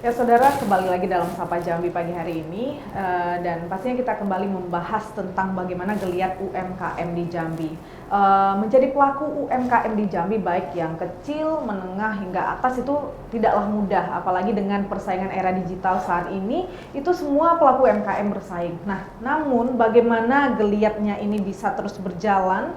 Ya saudara, kembali lagi dalam Sapa Jambi pagi hari ini dan pastinya kita kembali membahas tentang bagaimana geliat UMKM di Jambi. Menjadi pelaku UMKM di Jambi baik yang kecil, menengah hingga atas itu tidaklah mudah, apalagi dengan persaingan era digital saat ini, itu semua pelaku UMKM bersaing. Nah, namun bagaimana geliatnya ini bisa terus berjalan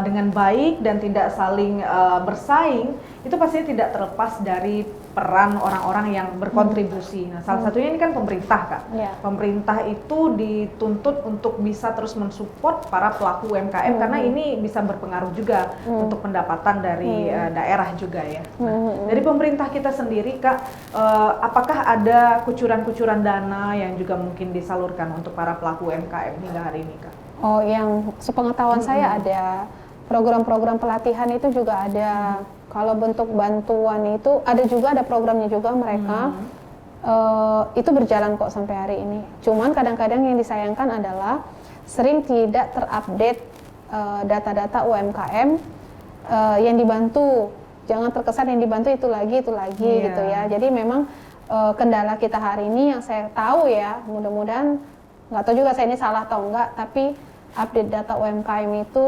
dengan baik dan tidak saling bersaing, itu pastinya tidak terlepas dari peran orang-orang yang berkontribusi. Nah, salah satunya ini kan pemerintah, Kak. Yeah. Pemerintah itu dituntut untuk bisa terus mensupport para pelaku UMKM karena ini bisa berpengaruh juga untuk pendapatan dari daerah juga ya. Nah, dari pemerintah kita sendiri, Kak, apakah ada kucuran-kucuran dana yang juga mungkin disalurkan untuk para pelaku UMKM hingga hari ini, Kak? Oh, yang sepengetahuan saya ada program-program pelatihan itu juga ada. Kalau bentuk bantuan itu ada programnya juga mereka. Itu berjalan kok sampai hari ini. Cuman kadang-kadang yang disayangkan adalah sering tidak terupdate data-data UMKM yang dibantu. Jangan terkesan yang dibantu itu lagi gitu ya. Jadi memang kendala kita hari ini yang saya tahu ya, mudah-mudahan, nggak tahu juga saya ini salah atau enggak, tapi update data UMKM itu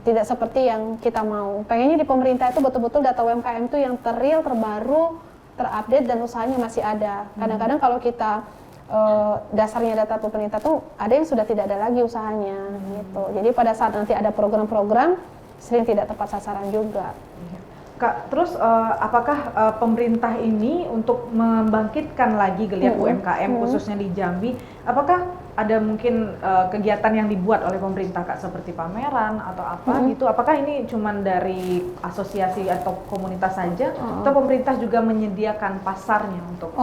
tidak seperti yang kita mau. Pengennya di pemerintah itu betul-betul data UMKM itu yang terreal, terbaru, terupdate dan usahanya masih ada. Kadang-kadang kalau kita dasarnya data pemerintah tuh ada yang sudah tidak ada lagi usahanya gitu. Jadi pada saat nanti ada program-program sering tidak tepat sasaran juga. Kak, terus apakah pemerintah ini untuk membangkitkan lagi geliat UMKM khususnya di Jambi, apakah ada mungkin kegiatan yang dibuat oleh pemerintah, Kak, seperti pameran atau apa gitu? Apakah ini cuma dari asosiasi atau komunitas saja atau pemerintah juga menyediakan pasarnya untuk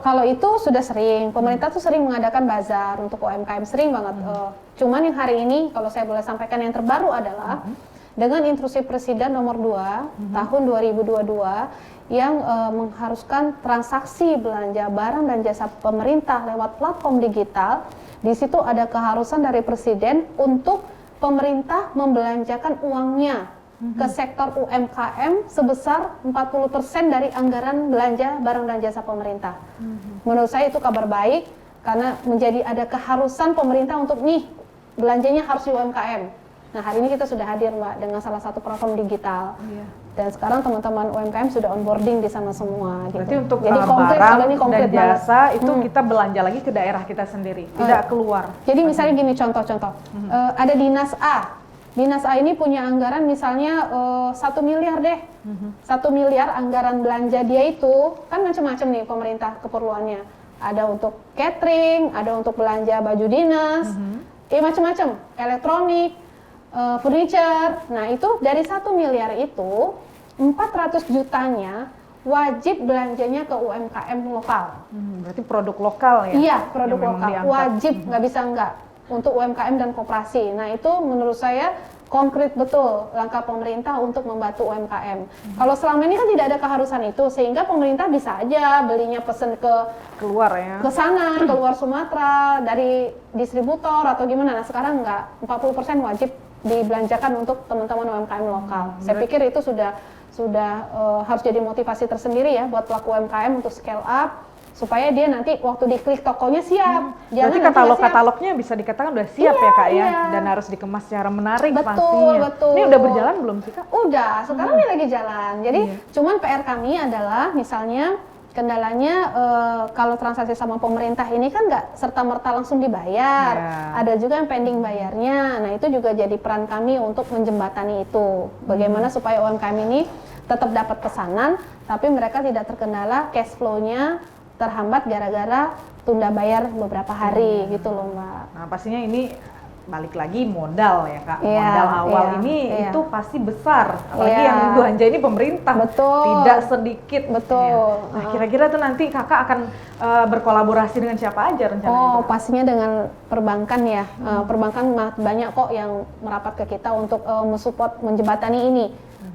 Kalau itu sudah sering, pemerintah tuh sering mengadakan bazar untuk UMKM, sering banget. Cuman yang hari ini kalau saya boleh sampaikan yang terbaru adalah dengan instruksi Presiden nomor 2 tahun 2022 yang mengharuskan transaksi belanja barang dan jasa pemerintah lewat platform digital. Di situ ada keharusan dari Presiden untuk pemerintah membelanjakan uangnya ke sektor UMKM sebesar 40% dari anggaran belanja barang dan jasa pemerintah. Menurut saya itu kabar baik karena menjadi ada keharusan pemerintah untuk belanjanya harus di UMKM. Nah, hari ini kita sudah hadir, Mbak, dengan salah satu platform digital. Dan sekarang teman-teman UMKM sudah onboarding di sana semua. Berarti gitu. untuk Jadi barang dan jasa itu kita belanja lagi ke daerah kita sendiri, tidak keluar. Jadi misalnya gini contoh-contoh, ada Dinas A. Dinas A ini punya anggaran misalnya 1 miliar deh. 1 miliar anggaran belanja dia itu kan macam-macam nih pemerintah keperluannya. Ada untuk catering, ada untuk belanja baju dinas, macam-macam, elektronik, furniture. Nah, itu dari 1 miliar itu 400 jutanya wajib belanjanya ke UMKM lokal. Berarti produk lokal ya? Iya, produk lokal. Wajib, nggak bisa enggak. Untuk UMKM dan koperasi. Nah, itu menurut saya konkret betul langkah pemerintah untuk membantu UMKM. Kalau selama ini kan tidak ada keharusan itu, sehingga pemerintah bisa aja belinya pesen keluar ya, ke sana, keluar Sumatera dari distributor atau gimana. Nah, sekarang enggak, 40% wajib dibelanjakan untuk teman-teman UMKM lokal. Saya pikir itu sudah harus jadi motivasi tersendiri ya buat pelaku UMKM untuk scale up supaya dia nanti waktu diklik tokonya siap. Berarti katalognya bisa dikatakan udah siap ya, Kak, ya, dan harus dikemas secara menarik pastinya. Betul. Ini udah berjalan belum sih, Kak? Udah, sekarang ini lagi jalan. Jadi cuman PR kami adalah misalnya kendalanya kalau transaksi sama pemerintah ini kan nggak serta-merta langsung dibayar. Ada juga yang pending bayarnya. Nah, itu juga jadi peran kami untuk menjembatani itu. Bagaimana supaya UMKM ini tetap dapat pesanan, tapi mereka tidak terkendala cash flow-nya terhambat gara-gara tunda bayar beberapa hari gitu loh, Mbak. Nah, pastinya ini balik lagi modal ya, Kak. Modal awal ini itu pasti besar, apalagi yang belanja ini pemerintah. Tidak sedikit. Nah, kira-kira tuh nanti Kakak akan berkolaborasi dengan siapa aja rencananya? Pastinya dengan perbankan ya. Perbankan banyak kok yang merapat ke kita untuk mensupport menjembatani ini.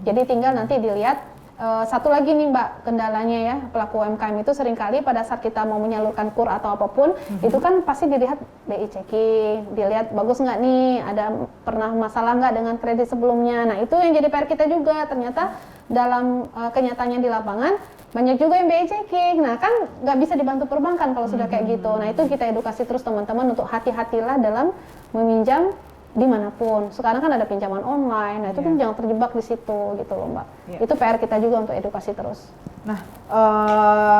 Jadi tinggal nanti dilihat. Satu lagi nih, Mbak, kendalanya ya pelaku UMKM itu seringkali pada saat kita mau menyalurkan KUR atau apapun itu kan pasti dilihat BI checking, dilihat bagus nggak nih, ada pernah masalah nggak dengan kredit sebelumnya. Nah, itu yang jadi PR kita juga, ternyata dalam kenyataannya di lapangan banyak juga yang BI checking. Nah kan nggak bisa dibantu perbankan kalau sudah kayak gitu. Nah itu kita edukasi terus teman-teman untuk hati-hatilah dalam meminjam dimanapun. Sekarang kan ada pinjaman online, nah itu kan jangan terjebak di situ gitu loh Mbak. Itu PR kita juga untuk edukasi terus. Nah,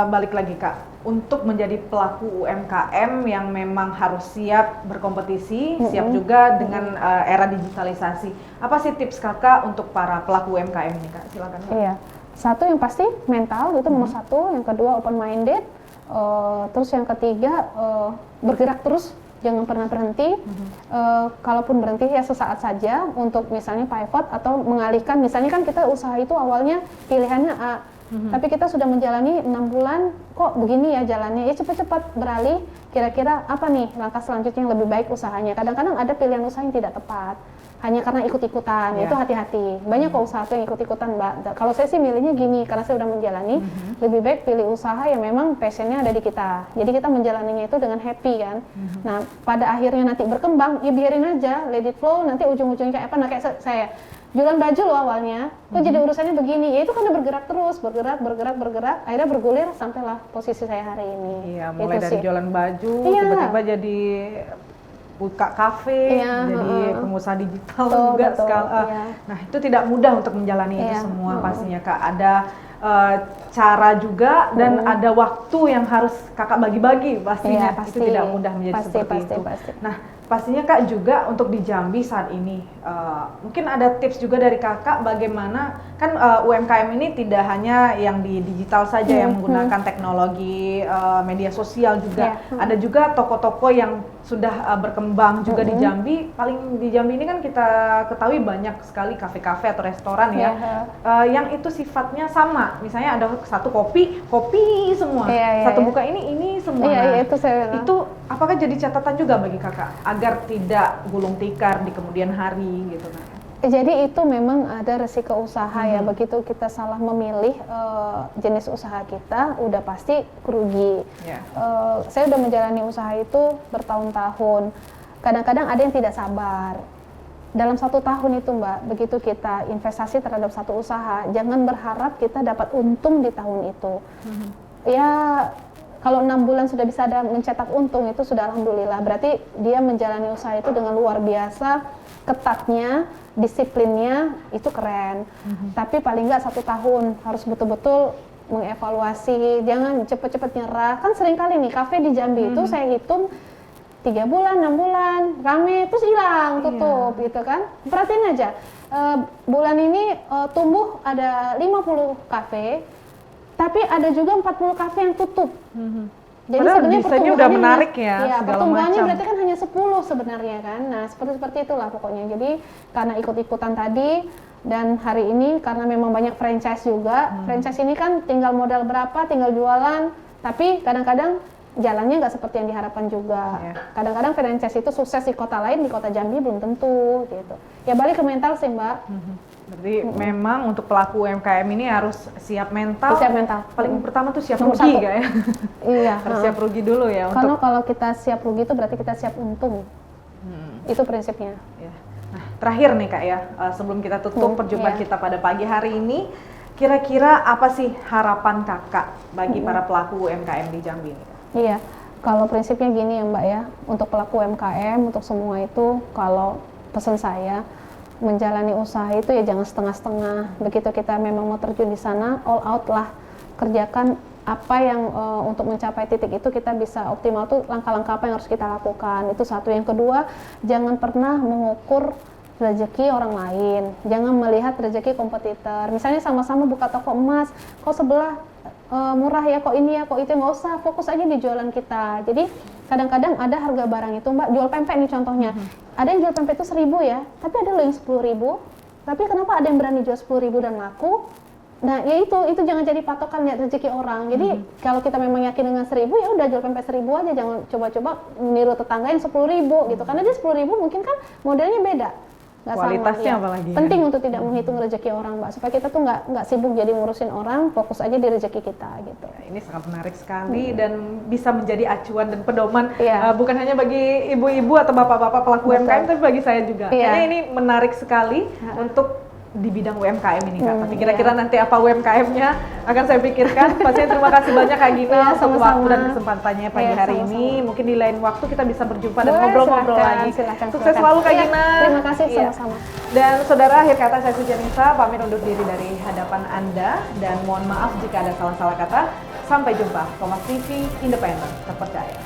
balik lagi Kak, untuk menjadi pelaku UMKM yang memang harus siap berkompetisi, siap juga dengan era digitalisasi. Apa sih tips Kakak untuk para pelaku UMKM ini Kak? Silakan Kak. Iya, satu yang pasti mental itu nomor satu, yang kedua open minded, terus yang ketiga bergerak terus. Jangan pernah berhenti, kalaupun berhenti ya sesaat saja untuk misalnya pivot atau mengalihkan. Misalnya kan kita usaha itu awalnya pilihannya A, tapi kita sudah menjalani 6 bulan, kok begini ya jalannya, ya cepat-cepat beralih, kira-kira apa nih langkah selanjutnya yang lebih baik usahanya. Kadang-kadang ada pilihan usaha yang tidak tepat, hanya karena ikut-ikutan, itu hati-hati. Banyak kok usaha yang ikut-ikutan Mbak. Kalau saya sih milihnya gini, karena saya udah menjalani, lebih baik pilih usaha yang memang passionnya ada di kita. Jadi kita menjalaninya itu dengan happy kan. Nah pada akhirnya nanti berkembang, ya biarin aja, let it flow, nanti ujung-ujungnya kayak apa, nah kayak saya jualan baju loh awalnya, kok jadi urusannya begini, ya itu karena bergerak terus, bergerak, akhirnya bergulir sampailah posisi saya hari ini. Iya, mulai itu dari sih. jualan baju, tiba-tiba jadi buka kafe, jadi pengusaha digital juga sekarang. Nah itu tidak mudah untuk menjalani itu semua pastinya Kak. Ada cara juga dan ada waktu yang harus Kakak bagi-bagi pastinya. Itu tidak mudah menjadi seperti itu. Nah pastinya Kak juga untuk di Jambi saat ini mungkin ada tips juga dari Kakak bagaimana kan UMKM ini tidak hanya yang di digital saja yang menggunakan teknologi media sosial juga. Ada juga toko-toko yang sudah berkembang juga di Jambi. Paling di Jambi ini kan kita ketahui banyak sekali kafe-kafe atau restoran ya, yang itu sifatnya sama. Misalnya ada satu kopi semua, satu buka ini semua. Itu apakah jadi catatan juga bagi Kakak agar tidak gulung tikar di kemudian hari gitu kan? Jadi itu memang ada resiko usaha ya, begitu kita salah memilih jenis usaha kita, udah pasti rugi. Saya udah menjalani usaha itu bertahun-tahun. Kadang-kadang ada yang tidak sabar. Dalam 1 tahun itu Mbak, begitu kita investasi terhadap satu usaha, jangan berharap kita dapat untung di tahun itu. Ya kalau 6 bulan sudah bisa ada mencetak untung, itu sudah alhamdulillah. Berarti dia menjalani usaha itu dengan luar biasa, ketatnya, disiplinnya itu keren. Tapi paling nggak 1 tahun harus betul-betul mengevaluasi, jangan cepet-cepet nyerah. Kan sering kali nih kafe di Jambi itu saya hitung 3 bulan, 6 bulan, rame, terus hilang, tutup gitu kan. Perhatiin aja, bulan ini tumbuh ada 50 kafe, tapi ada juga 40 kafe yang tutup. Jadi sebenarnya desainnya udah menarik ya, pertumbuhannya berarti kan hanya 10 sebenarnya kan. Nah seperti itulah pokoknya. Jadi karena ikut-ikutan tadi, dan hari ini karena memang banyak franchise juga, franchise ini kan tinggal modal berapa, tinggal jualan, tapi kadang-kadang jalannya nggak seperti yang diharapkan juga. Kadang-kadang franchise itu sukses di kota lain, di kota Jambi belum tentu gitu. Ya balik ke mental sih Mbak. Berarti memang untuk pelaku UMKM ini harus siap mental. Siap mental. Paling pertama tuh siap rugi Kak ya. Iya. Harus siap rugi dulu ya. Karena kalau kita siap rugi itu berarti kita siap untung. Itu prinsipnya. Nah terakhir nih Kak ya, sebelum kita tutup perjumpaan kita pada pagi hari ini, kira-kira apa sih harapan Kakak bagi para pelaku UMKM di Jambi ini? Iya, kalau prinsipnya gini ya Mbak ya, untuk pelaku UMKM, untuk semua itu, kalau pesan saya, menjalani usaha itu ya jangan setengah-setengah. Begitu kita memang mau terjun di sana, all out lah, kerjakan apa yang untuk mencapai titik itu kita bisa optimal tuh langkah-langkah apa yang harus kita lakukan. Itu satu. Yang kedua, jangan pernah mengukur rezeki orang lain, jangan melihat rezeki kompetitor. Misalnya sama-sama buka toko emas, kok sebelah murah ya, kok ini ya, kok itu, nggak usah, fokus aja di jualan kita. Jadi kadang-kadang ada harga barang itu Mbak, jual pempek nih contohnya, ada yang jual pempek itu 1.000 ya, tapi ada loh yang 10.000, tapi kenapa ada yang berani jual 10.000 dan laku? Nah ya itu jangan jadi patokan lihat rezeki orang. Jadi kalau kita memang yakin dengan 1.000, ya udah jual pempek 1.000 aja, jangan coba-coba niru tetangga yang 10.000 gitu, karena dia 10.000 mungkin kan modelnya beda. Kualitasnya apalagi penting untuk tidak menghitung rezeki orang Mbak, supaya kita tuh nggak sibuk jadi ngurusin orang, fokus aja di rezeki kita gitu. Ini sangat menarik sekali dan bisa menjadi acuan dan pedoman bukan hanya bagi ibu-ibu atau bapak-bapak pelaku UMKM, tapi bagi saya juga. Karena ini menarik sekali untuk di bidang UMKM ini Kak. Tapi kira-kira Iya. nanti apa UMKM-nya akan saya pikirkan. Pastinya terima kasih banyak Kak Gina Iya, untuk sama-sama. waktu dan kesempatannya pagi Iya, hari sama-sama. ini. Mungkin di lain waktu kita bisa berjumpa dan Boleh, ngobrol-ngobrol silakan, lagi. silakan, Sukses silakan. selalu Kak Iya, Gina. terima kasih, Iya. sama-sama. Dan saudara, akhir kata saya Suci Nisa pamit undur diri dari hadapan Anda dan mohon maaf jika ada salah-salah kata. Sampai jumpa. Kompas TV Independen, terpercaya.